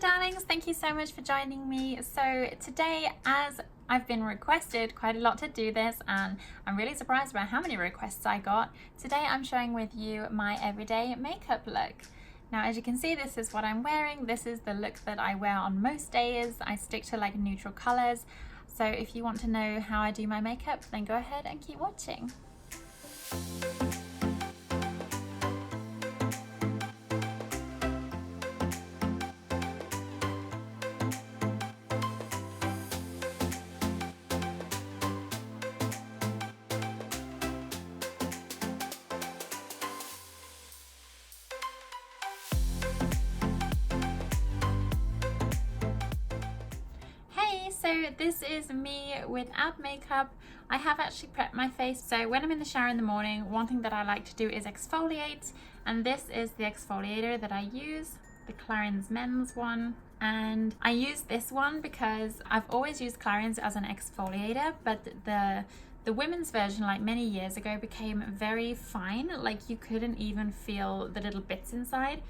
darlings, thank you so much for joining me. So today, as I've been requested quite a lot to do this, and I'm really surprised about how many requests I got, today I'm showing with you my everyday makeup look. Now, as you can see, this is what I'm wearing. This is the look that I wear on most days. I stick to like neutral colors. So if you want to know how I do my makeup, then go ahead and keep watching. So this is me without makeup. I have actually prepped my face. So when I'm in the shower in the morning, one thing that I like to do is exfoliate, and this is the exfoliator that I use, the Clarins men's one. And I use this one because I've always used Clarins as an exfoliator, but the women's version, like many years ago, became very fine. Like you couldn't even feel the little bits inside.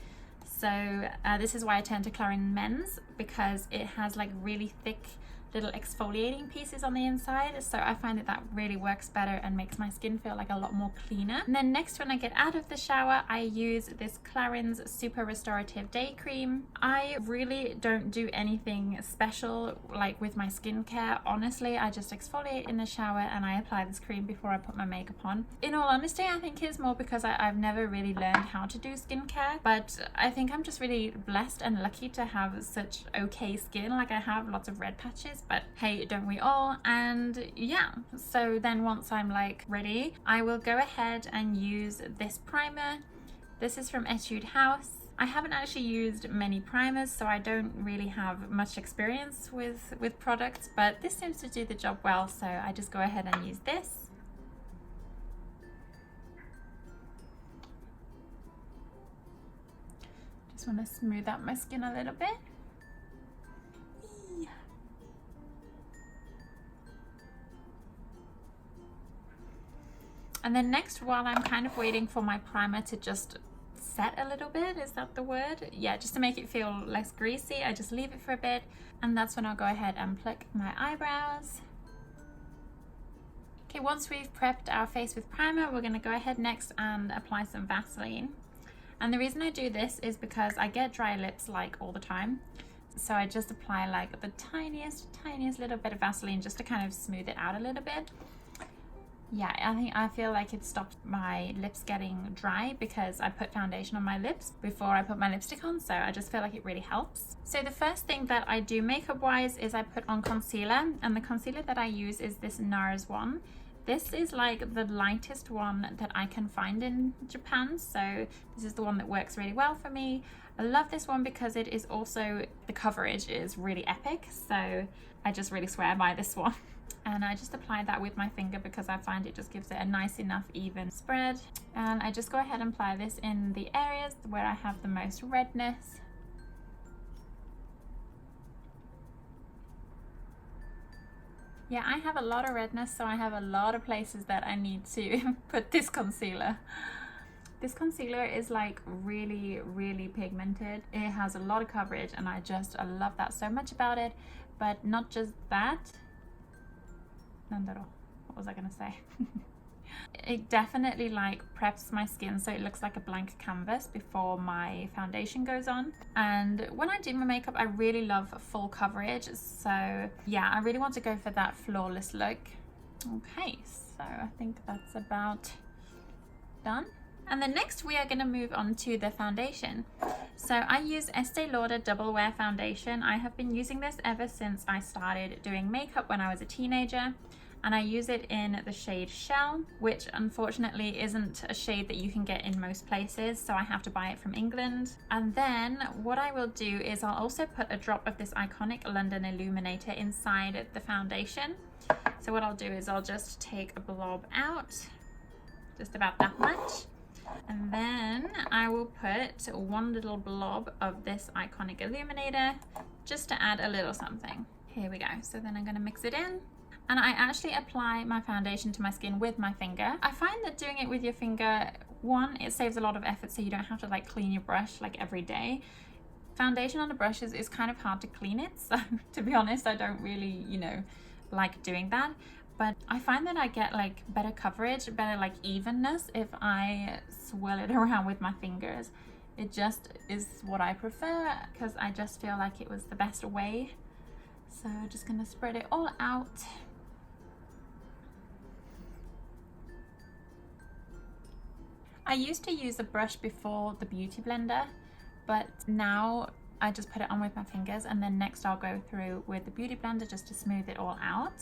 So this is why I turned to Clarins men's, because it has like really thick little exfoliating pieces on the inside, so I find that that really works better and makes my skin feel like a lot more cleaner. And then next, when I get out of the shower, I use this Clarins Super Restorative Day Cream. I really don't do anything special like with my skincare. Honestly, I just exfoliate in the shower and I apply this cream before I put my makeup on. In all honesty, I think it's more because I've never really learned how to do skincare, but I think I'm just really blessed and lucky to have such okay skin. Like I have lots of red patches, but hey, don't we all? And yeah, so then once I'm like ready, I will go ahead and use this primer. This is from Etude House. I haven't actually used many primers, so I don't really have much experience with products, but this seems to do the job well, so I just go ahead and use this. Just want to smooth out my skin a little bit. And then next, while I'm kind of waiting for my primer to just set a little bit, is that the word? Yeah, just to make it feel less greasy, I just leave it for a bit, and that's when I'll go ahead and pluck my eyebrows. Okay, once we've prepped our face with primer, we're going to go ahead next and apply some Vaseline. And the reason I do this is because I get dry lips like all the time. So I just apply like the tiniest little bit of Vaseline just to kind of smooth it out a little bit. Yeah, I feel like it stops my lips getting dry because I put foundation on my lips before I put my lipstick on, so I just feel like it really helps. So the first thing that I do makeup wise is I put on concealer, and the concealer that I use is this NARS one. This is like the lightest one that I can find in Japan, so this is the one that works really well for me. I love this one because it is also, the coverage is really epic, so I just really swear by this one. And I just apply that with my finger because I find it just gives it a nice enough even spread. And I just go ahead and apply this in the areas where I have the most redness. Yeah, I have a lot of redness, so I have a lot of places that I need to put this concealer. This concealer is like really pigmented. It has a lot of coverage, and I love that so much about it. But not just that. What was I gonna say? It definitely like preps my skin so it looks like a blank canvas before my foundation goes on. And when I do my makeup, I really love full coverage, so yeah, I really want to go for that flawless look. Okay, so I think that's about done. And then next we are going to move on to the foundation. So I use Estée Lauder Double Wear Foundation. I have been using this ever since I started doing makeup when I was a teenager. And I use it in the shade Shell, which unfortunately isn't a shade that you can get in most places, so I have to buy it from England. And then what I will do is I'll also put a drop of this iconic London illuminator inside the foundation. So what I'll do is I'll just take a blob out, just about that much. And then I will put one little blob of this iconic illuminator just to add a little something. Here we go. So then I'm going to mix it in. And I actually apply my foundation to my skin with my finger. I find that doing it with your finger, one, it saves a lot of effort, so you don't have to like clean your brush like every day. Foundation on the brushes is kind of hard to clean it, so to be honest, I don't really, you know, like doing that. But I find that I get like better coverage, better like evenness if I swirl it around with my fingers. It just is what I prefer because I just feel like it was the best way. So I'm just gonna spread it all out. I used to use a brush before the beauty blender, but now I just put it on with my fingers, and then next I'll go through with the beauty blender just to smooth it all out.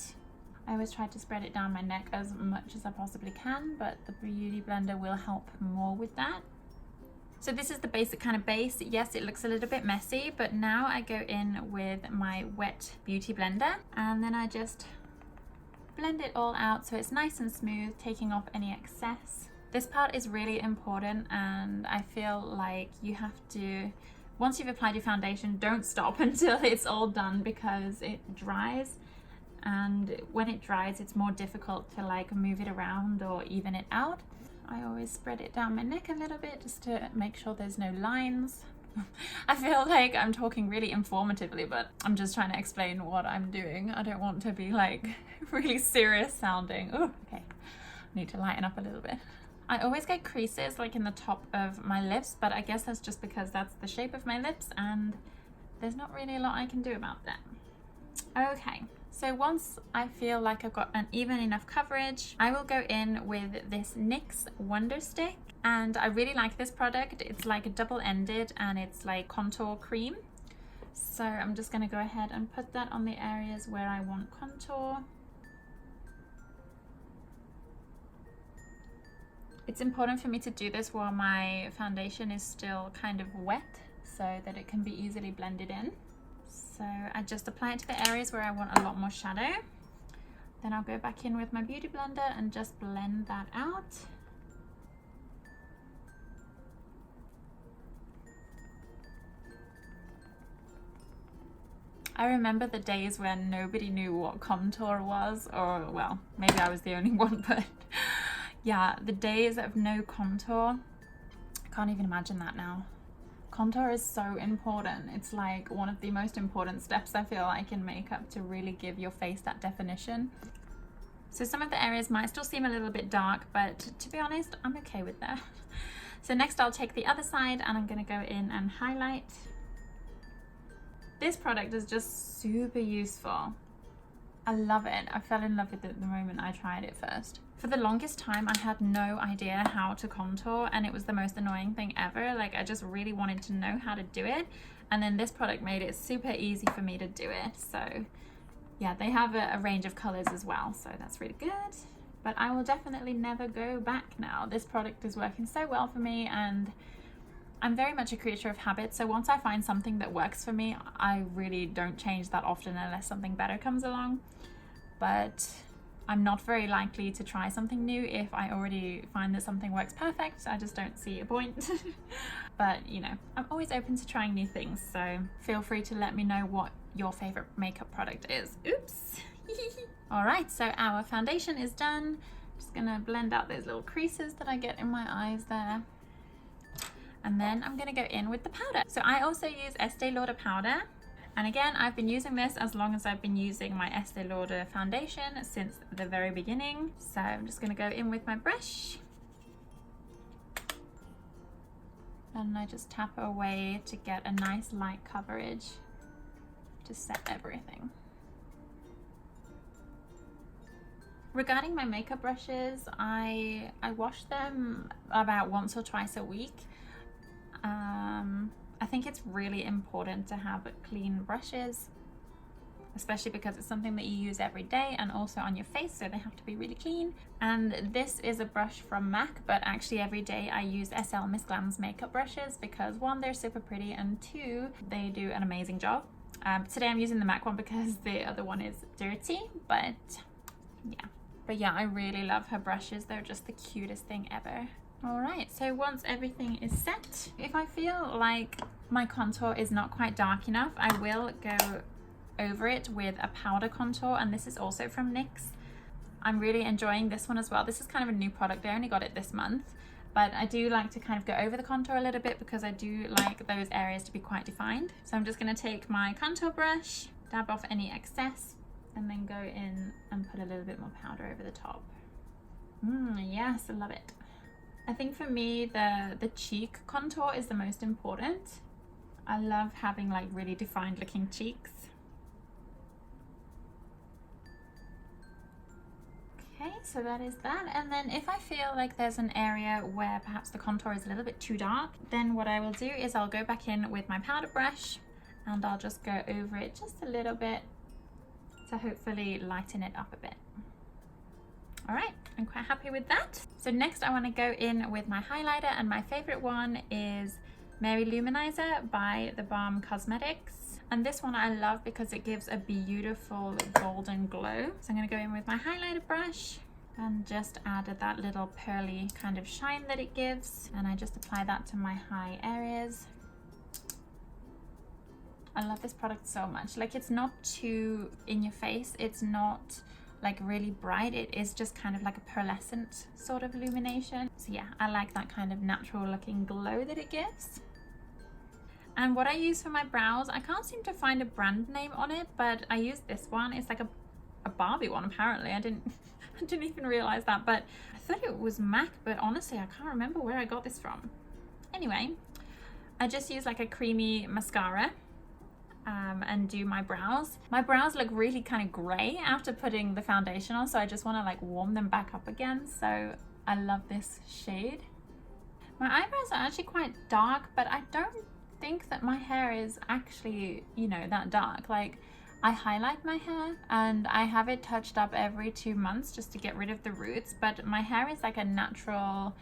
I always try to spread it down my neck as much as I possibly can, but the beauty blender will help more with that. So this is the basic kind of base. Yes, it looks a little bit messy, but now I go in with my wet beauty blender, and then I just blend it all out so it's nice and smooth, taking off any excess. This part is really important, and I feel like you have to, once you've applied your foundation, don't stop until it's all done, because it dries, and when it dries it's more difficult to like move it around or even it out. I always spread it down my neck a little bit just to make sure there's no lines. I feel like I'm talking really informatively, but I'm just trying to explain what I'm doing. I don't want to be like really serious sounding. Oh, okay, need to lighten up a little bit. I always get creases like in the top of my lips, but I guess that's just because that's the shape of my lips and there's not really a lot I can do about that. Okay, so once I feel like I've got an even enough coverage, I will go in with this NYX Wonder Stick, and I really like this product. It's like a double-ended and it's like contour cream. So I'm just going to go ahead and put that on the areas where I want contour. It's important for me to do this while my foundation is still kind of wet so that it can be easily blended in. So I just apply it to the areas where I want a lot more shadow. Then I'll go back in with my beauty blender and just blend that out. I remember the days when nobody knew what contour was, or well, maybe I was the only one, but yeah, the days of no contour. I can't even imagine that now. Contour is so important. It's like one of the most important steps, I feel like, in makeup to really give your face that definition. So some of the areas might still seem a little bit dark, but to be honest, I'm okay with that. So next I'll take the other side and I'm going to go in and highlight. This product is just super useful. I love it. I fell in love with it the moment I tried it first. For the longest time, I had no idea how to contour, and it was the most annoying thing ever. Like, I just really wanted to know how to do it, and then this product made it super easy for me to do it. So yeah, they have a range of colors as well, so that's really good. But I will definitely never go back now. This product is working so well for me, and I'm very much a creature of habit, so once I find something that works for me, I really don't change that often unless something better comes along. But I'm not very likely to try something new if I already find that something works perfect. I just don't see a point. But you know, I'm always open to trying new things, so feel free to let me know what your favorite makeup product is. Oops. All right, so our foundation is done. Just gonna blend out those little creases that I get in my eyes there. And then I'm gonna go in with the powder. So I also use Estée Lauder powder. And again, I've been using this as long as I've been using my Estée Lauder foundation, since the very beginning. So I'm just gonna go in with my brush. And I just tap away to get a nice light coverage to set everything. Regarding my makeup brushes, I wash them about once or twice a week. I think it's really important to have clean brushes, especially because it's something that you use every day and also on your face, so they have to be really clean. And this is a brush from MAC, but actually every day I use SL Miss Glam's makeup brushes because one, they're super pretty, and two, they do an amazing job. Today I'm using the MAC one because the other one is dirty, but yeah. But yeah, I really love her brushes. They're just the cutest thing ever. All right, so once everything is set, if I feel like my contour is not quite dark enough, I will go over it with a powder contour, and this is also from NYX. I'm really enjoying this one as well. This is kind of a new product. I only got it this month, but I do like to kind of go over the contour a little bit because I do like those areas to be quite defined. So I'm just going to take my contour brush, dab off any excess, and then go in and put a little bit more powder over the top. Yes, I love it. I think for me the cheek contour is the most important. I love having like really defined looking cheeks. Okay, so that is that. And then if I feel like there's an area where perhaps the contour is a little bit too dark, then what I will do is I'll go back in with my powder brush and I'll just go over it just a little bit to hopefully lighten it up a bit. All right, I'm quite happy with that. So next I want to go in with my highlighter, and my favorite one is Mary Louminizer by The Balm Cosmetics. And this one I love because it gives a beautiful golden glow. So I'm going to go in with my highlighter brush and just add that little pearly kind of shine that it gives. And I just apply that to my high areas. I love this product so much. Like, it's not too in your face. It's not like really bright. It is just kind of like a pearlescent sort of illumination. So yeah, I like that kind of natural looking glow that it gives. And what I use for my brows, I can't seem to find a brand name on it, but I use this one. It's like a Barbie one apparently. I didn't even realize that, but I thought it was MAC, but honestly I can't remember where I got this from. Anyway, I just use like a creamy mascara and do my brows. My brows look really kind of grey after putting the foundation on, so I just want to like warm them back up again. So I love this shade. My eyebrows are actually quite dark, but I don't think that my hair is actually, you know, that dark. Like, I highlight my hair and I have it touched up every 2 months just to get rid of the roots, but my hair is like a natural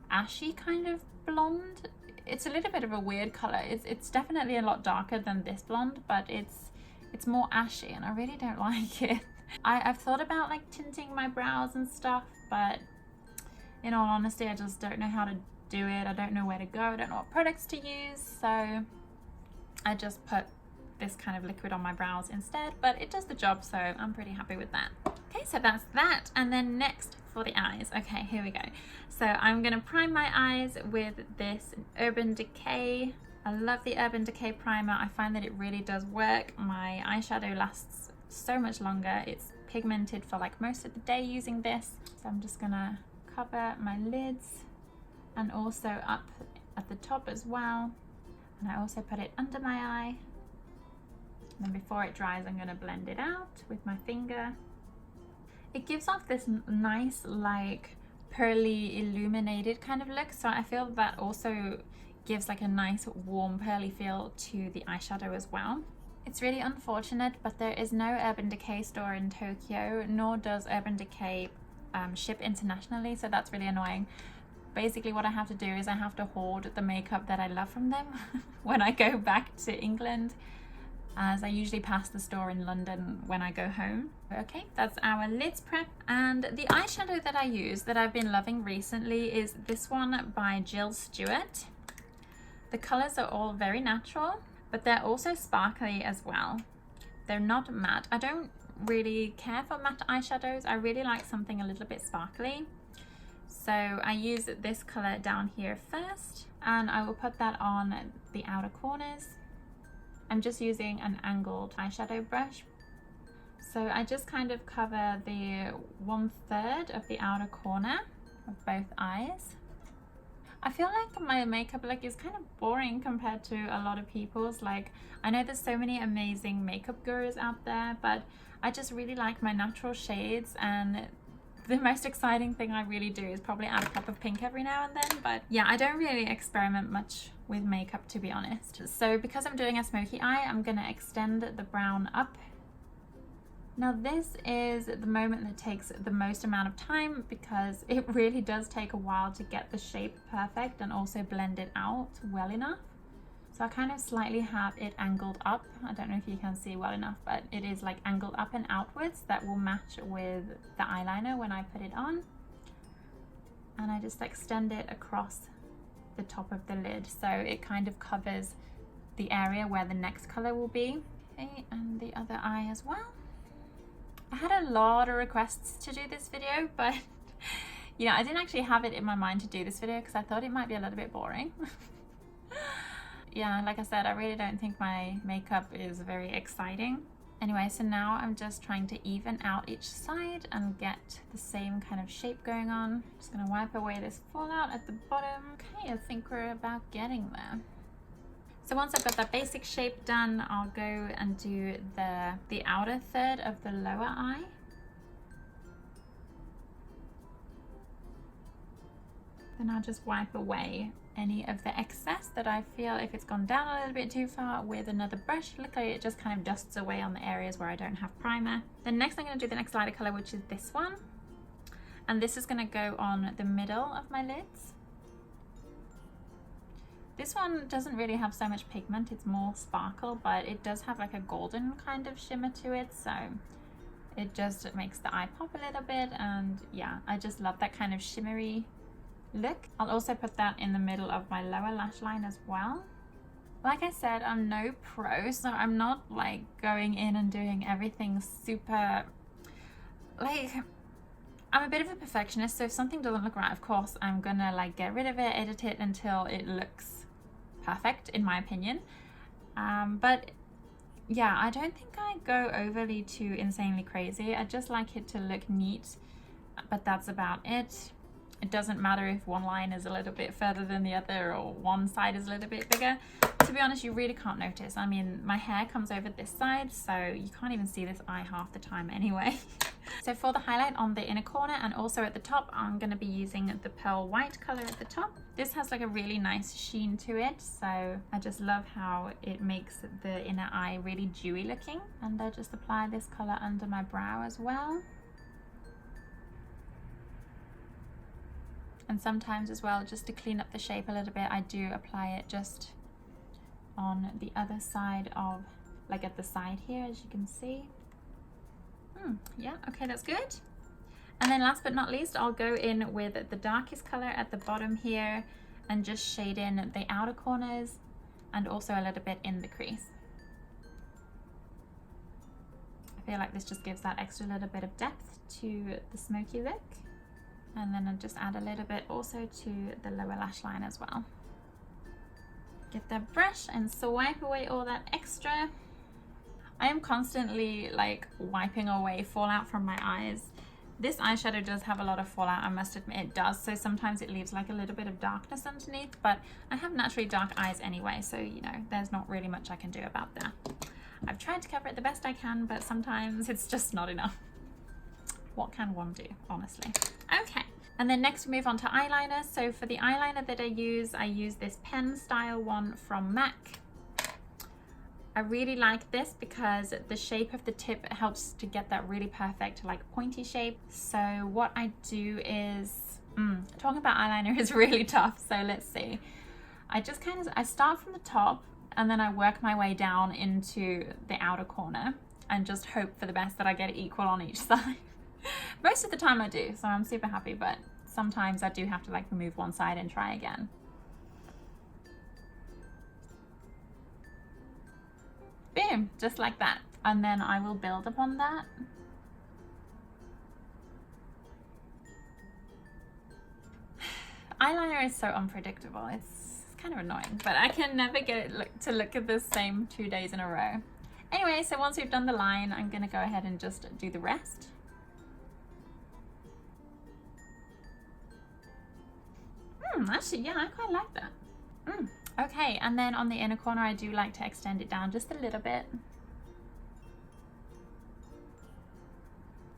ashy kind of blonde. It's a little bit of a weird color. It's definitely a lot darker than this blonde, but it's more ashy and I really don't like it. I've thought about like tinting my brows and stuff, but in all honesty I just don't know how to do it. I don't know where to go. I don't know what products to use, so I just put this kind of liquid on my brows instead, but it does the job, so I'm pretty happy with that. Okay, so that's that. And then next for the eyes. Okay, here we go. So I'm gonna prime my eyes with this Urban Decay. I love the Urban Decay primer. I find that it really does work. My eyeshadow lasts so much longer. It's pigmented for like most of the day using this. So I'm just gonna cover my lids and also up at the top as well. And I also put it under my eye. And then before it dries, I'm gonna blend it out with my finger. It gives off this nice, like, pearly, illuminated kind of look. So I feel that also gives like a nice, warm, pearly feel to the eyeshadow as well. It's really unfortunate, but there is no Urban Decay store in Tokyo, nor does Urban Decay ship internationally, so that's really annoying. Basically what I have to do is I have to hoard the makeup that I love from them when I go back to England, as I usually pass the store in London when I go home. Okay, that's our lids prep. And the eyeshadow that I use that I've been loving recently is this one by Jill Stuart. The colors are all very natural, but they're also sparkly as well. They're not matte. I don't really care for matte eyeshadows. I really like something a little bit sparkly. So I use this color down here first, and I will put that on the outer corners. I'm just using an angled eyeshadow brush. So I just kind of cover the 1/3 of the outer corner of both eyes. I feel like my makeup look is kind of boring compared to a lot of people's. Like, I know there's so many amazing makeup gurus out there, but I just really like my natural shades, and the most exciting thing I really do is probably add a pop of pink every now and then. But yeah, I don't really experiment much with makeup, to be honest. So because I'm doing a smoky eye, I'm gonna extend the brown up. Now this is the moment that takes the most amount of time, because it really does take a while to get the shape perfect and also blend it out well enough. So I kind of slightly have it angled up. I don't know if you can see well enough, but it is like angled up and outwards. That will match with the eyeliner when I put it on. And I just extend it across the top of the lid, so it kind of covers the area where the next color will be. Okay, and the other eye as well. I had a lot of requests to do this video, but You know, I didn't actually have it in my mind to do this video because I thought it might be a little bit boring. Yeah, like I said, I really don't think my makeup is very exciting. Anyway, so now I'm just trying to even out each side and get the same kind of shape going on. Just gonna wipe away this fallout at the bottom. Okay, I think we're about getting there. So once I've got that basic shape done, I'll go and do the outer third of the lower eye. Then I'll just wipe away any of the excess that I feel if it's gone down a little bit too far with another brush. Look like it just kind of dusts away on the areas where I don't have primer. Then next I'm going to do the next lighter color, which is this one. And this is going to go on the middle of my lids. This one doesn't really have so much pigment, it's more sparkle, but it does have like a golden kind of shimmer to it, so it just makes the eye pop a little bit. And yeah, I just love that kind of shimmery look. I'll also put that in the middle of my lower lash line as well. Like I said, I'm no pro, so I'm not like going in and doing everything super, like, I'm a bit of a perfectionist, so if something doesn't look right, of course I'm gonna like get rid of it, edit it until it looks perfect in my opinion. But yeah, I don't think I go overly too insanely crazy. I just like it to look neat, but that's about it. It doesn't matter if one line is a little bit further than the other or one side is a little bit bigger. To be honest, you really can't notice. I mean, my hair comes over this side, so you can't even see this eye half the time anyway. So for the highlight on the inner corner and also at the top, I'm going to be using the pearl white color at the top. This has like a really nice sheen to it, so I just love how it makes the inner eye really dewy looking. And I just apply this color under my brow as well. And sometimes as well, just to clean up the shape a little bit, I do apply it just on the other side of, like at the side here, as you can see. Yeah, okay, that's good. And then last but not least, I'll go in with the darkest color at the bottom here and just shade in the outer corners and also a little bit in the crease. I feel like this just gives that extra little bit of depth to the smoky look. And then I'll just add a little bit also to the lower lash line as well. Get that brush and swipe away all that extra. I am constantly like wiping away fallout from my eyes. This eyeshadow does have a lot of fallout, I must admit it does, so sometimes it leaves like a little bit of darkness underneath, but I have naturally dark eyes anyway, so you know, there's not really much I can do about that. I've tried to cover it the best I can, but sometimes it's just not enough. What can one do, honestly? Okay, and then next we move on to eyeliner. So for the eyeliner that I use this pen style one from MAC. I really like this because the shape of the tip helps to get that really perfect like pointy shape. So what I do is, talking about eyeliner is really tough, so let's see. I start from the top and then I work my way down into the outer corner and just hope for the best that I get it equal on each side. Most of the time I do, so I'm super happy, but sometimes I do have to like remove one side and try again. Boom, just like that. And then I will build upon that. Eyeliner is so unpredictable. It's kind of annoying, but I can never get it to look at the same 2 days in a row. Anyway, so once we've done the line, I'm gonna go ahead and just do the rest. Actually, yeah, I quite like that. Okay, and then on the inner corner, I do like to extend it down just a little bit.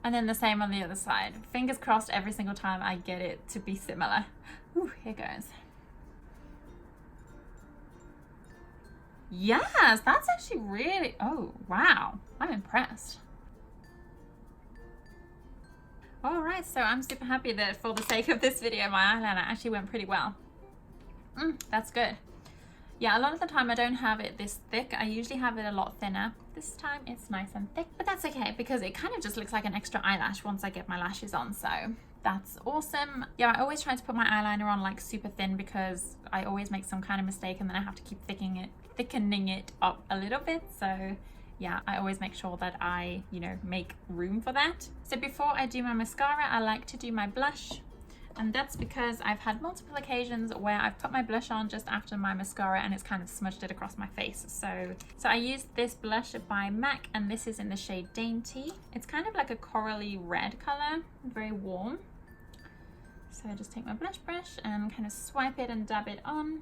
And then the same on the other side. Fingers crossed every single time I get it to be similar. Ooh, here goes. Yes, that's actually really, oh, wow. I'm impressed. All right, so I'm super happy that for the sake of this video, my eyeliner actually went pretty well. That's good. Yeah, a lot of the time I don't have it this thick. I usually have it a lot thinner. This time it's nice and thick, but that's okay because it kind of just looks like an extra eyelash once I get my lashes on, so that's awesome. Yeah, I always try to put my eyeliner on like super thin because I always make some kind of mistake and then I have to keep thickening it up a little bit, so yeah, I always make sure that I, you know, make room for that. So before I do my mascara, I like to do my blush. And that's because I've had multiple occasions where I've put my blush on just after my mascara and it's kind of smudged it across my face. So I used this blush by MAC, and this is in the shade Dainty. It's kind of like a corally red color, very warm. So I just take my blush brush and kind of swipe it and dab it on,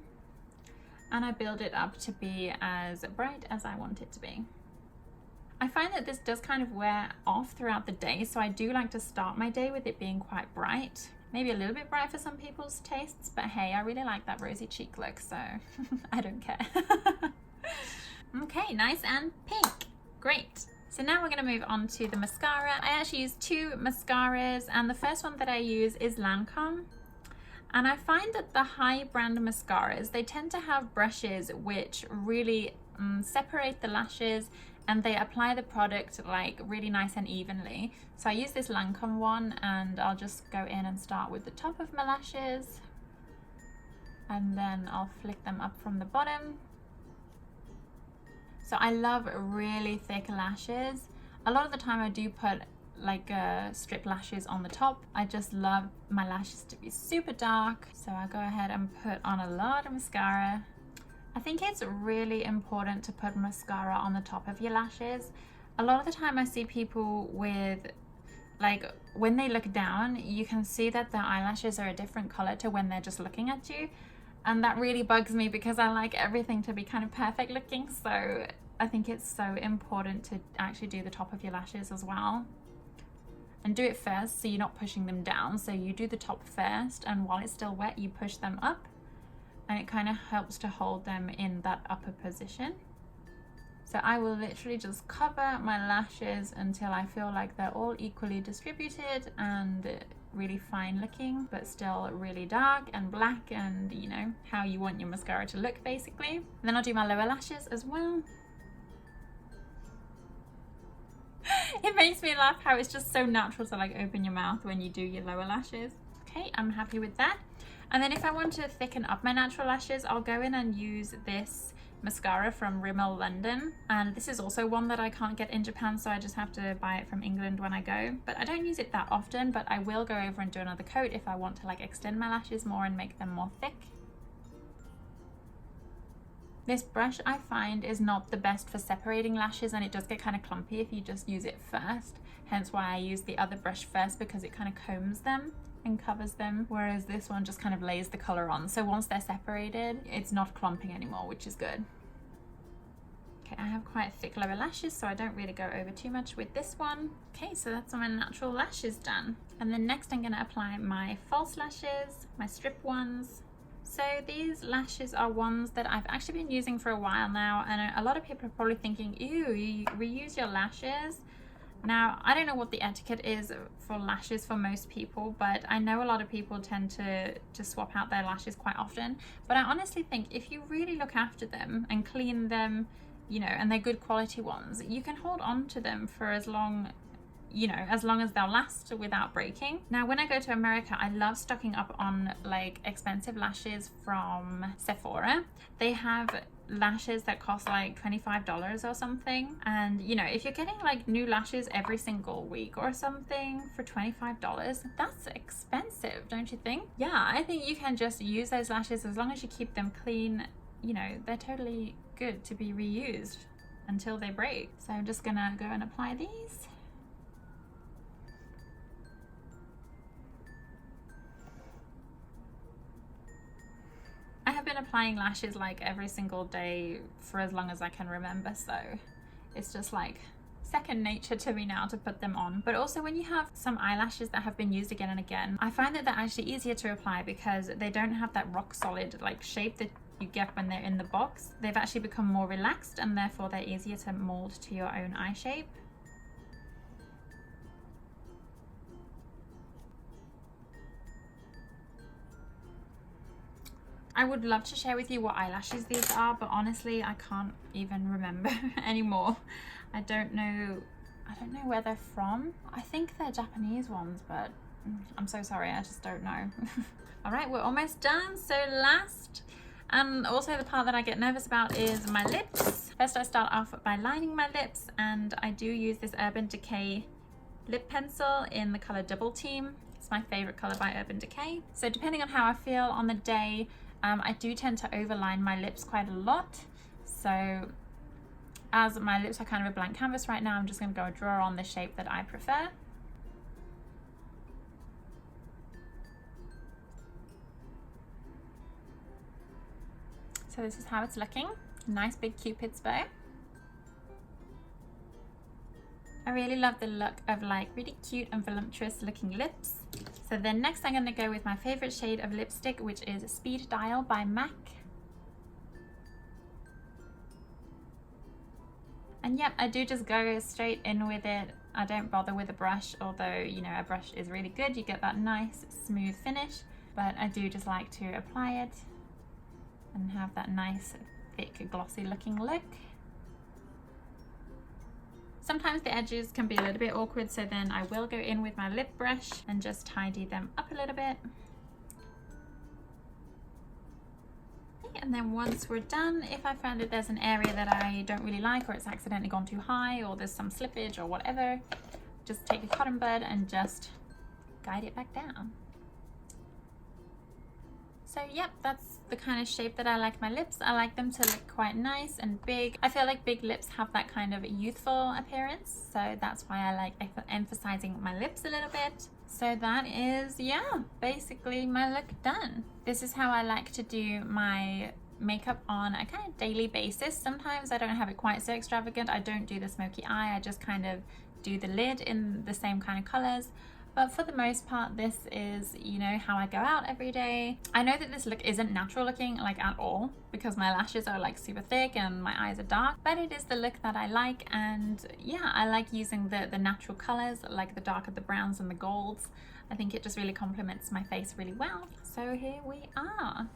and I build it up to be as bright as I want it to be. I find that this does kind of wear off throughout the day, so I do like to start my day with it being quite bright. Maybe a little bit bright for some people's tastes, but hey, I really like that rosy cheek look, so I don't care. Okay, nice and pink. Great. So now we're going to move on to the mascara. I actually use two mascaras, and the first one that I use is Lancome. And I find that the high brand mascaras, they tend to have brushes which really separate the lashes, and they apply the product like really nice and evenly. So I use this Lancome one, and I'll just go in and start with the top of my lashes, and then I'll flick them up from the bottom. So I love really thick lashes. A lot of the time I do put like strip lashes on the top. I just love my lashes to be super dark, so I go ahead and put on a lot of mascara. I think it's really important to put mascara on the top of your lashes. A lot of the time I see people with, like, when they look down, you can see that their eyelashes are a different color to when they're just looking at you. And that really bugs me because I like everything to be kind of perfect looking. So I think it's so important to actually do the top of your lashes as well. And do it first so you're not pushing them down. So you do the top first, and while it's still wet, you push them up. And it kind of helps to hold them in that upper position. So I will literally just cover my lashes until I feel like they're all equally distributed and really fine looking, but still really dark and black, and you know, how you want your mascara to look basically. And then I'll do my lower lashes as well. It makes me laugh how it's just so natural to like open your mouth when you do your lower lashes. Okay, I'm happy with that. And then if I want to thicken up my natural lashes, I'll go in and use this mascara from Rimmel London. And this is also one that I can't get in Japan, so I just have to buy it from England when I go. But I don't use it that often, but I will go over and do another coat if I want to like extend my lashes more and make them more thick. This brush I find is not the best for separating lashes, and it does get kind of clumpy if you just use it first. Hence why I use the other brush first, because it kind of combs them and covers them, whereas this one just kind of lays the color on. So once they're separated, it's not clumping anymore, which is good. Okay, I have quite thick lower lashes, so I don't really go over too much with this one. Okay, so that's all my natural lashes done. And then next I'm gonna apply my false lashes, my strip ones. So these lashes are ones that I've actually been using for a while now, and a lot of people are probably thinking, ew, you reuse your lashes. Now, I don't know what the etiquette is for lashes for most people, but I know a lot of people tend to swap out their lashes quite often. But I honestly think if you really look after them and clean them, you know, and they're good quality ones, you can hold on to them for as long, you know, as long as they'll last without breaking. Now, when I go to America, I love stocking up on like expensive lashes from Sephora. They have lashes that cost like $25 or something, and you know, if you're getting like new lashes every single week or something for $25, that's expensive, don't you think? Yeah, I think you can just use those lashes as long as you keep them clean. You know, they're totally good to be reused until they break. So I'm just gonna go and apply these. I have been applying lashes like every single day for as long as I can remember, so it's just like second nature to me now to put them on. But also when you have some eyelashes that have been used again and again, I find that they're actually easier to apply because they don't have that rock solid like shape that you get when they're in the box. They've actually become more relaxed, and therefore they're easier to mold to your own eye shape. I would love to share with you what eyelashes these are, but honestly I can't even remember anymore. I don't know where they're from. I think they're Japanese ones, but I'm so sorry, I just don't know. All right, we're almost done. So last, and also the part that I get nervous about, is my lips. First I start off by lining my lips, and I do use this Urban Decay lip pencil in the color Double Team. It's my favorite color by Urban Decay. So depending on how I feel on the day, I do tend to overline my lips quite a lot. So as my lips are kind of a blank canvas right now, I'm just going to go draw on the shape that I prefer. So this is how it's looking. Nice big Cupid's bow. I really love the look of like really cute and voluptuous looking lips. So then next I'm going to go with my favorite shade of lipstick, which is Speed Dial by MAC. And yep, I do just go straight in with it. I don't bother with a brush, although, you know, a brush is really good. You get that nice smooth finish, but I do just like to apply it and have that nice thick glossy looking look. Sometimes the edges can be a little bit awkward, so then I will go in with my lip brush and just tidy them up a little bit. And then once we're done, if I find that there's an area that I don't really like, or it's accidentally gone too high, or there's some slippage or whatever, just take a cotton bud and just guide it back down. So yep, that's the kind of shape that I like my lips. I like them to look quite nice and big. I feel like big lips have that kind of youthful appearance, so that's why I like emphasizing my lips a little bit. So that is, yeah, basically my look done. This is how I like to do my makeup on a kind of daily basis. Sometimes I don't have it quite so extravagant. I don't do the smoky eye. I just kind of do the lid in the same kind of colors. But for the most part, this is, you know, how I go out every day. I know that this look isn't natural looking like at all, because my lashes are like super thick and my eyes are dark, but it is the look that I like. And yeah, I like using the natural colors, like the darker, the browns and the golds. I think it just really complements my face really well. So here we are.